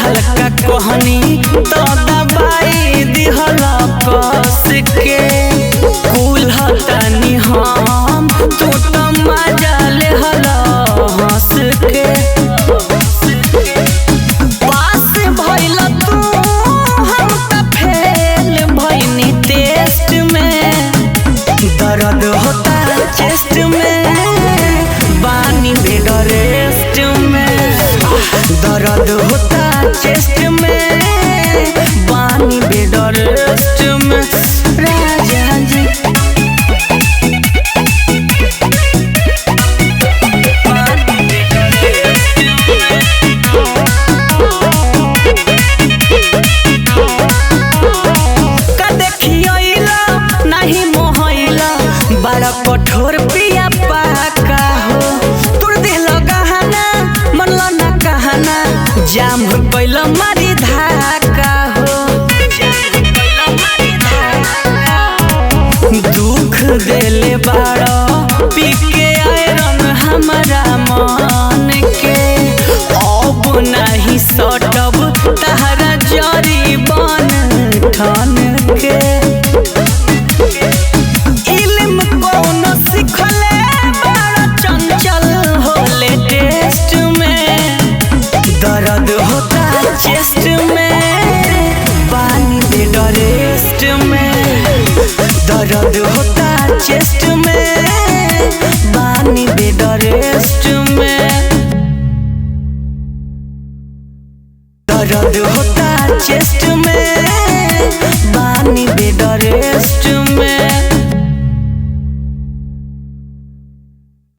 हल्का कहनी तो दबाई दिहला कस के कुल हतानी हम तू तो मजा ले हला हंस के पास भइल तू हम त फेल भइनी टेस्ट में दर्द होता चेस्ट में बानी बेड रेस्ट में दर्द होता चेस्ट में बानी बेड रेस्ट में राजा जी बड़ा कठोर पिया पाका हो तुर दिल गहना मन ना कहना जाम कैल मारी धाका हो दुख देले बाड़ा पी के आयरन हमारा मन के अब नहीं सटब तहरा जरी बन ठन के दर्द होता चेस्ट में पानी बेड रेस्ट में दर्द होता चेस्ट में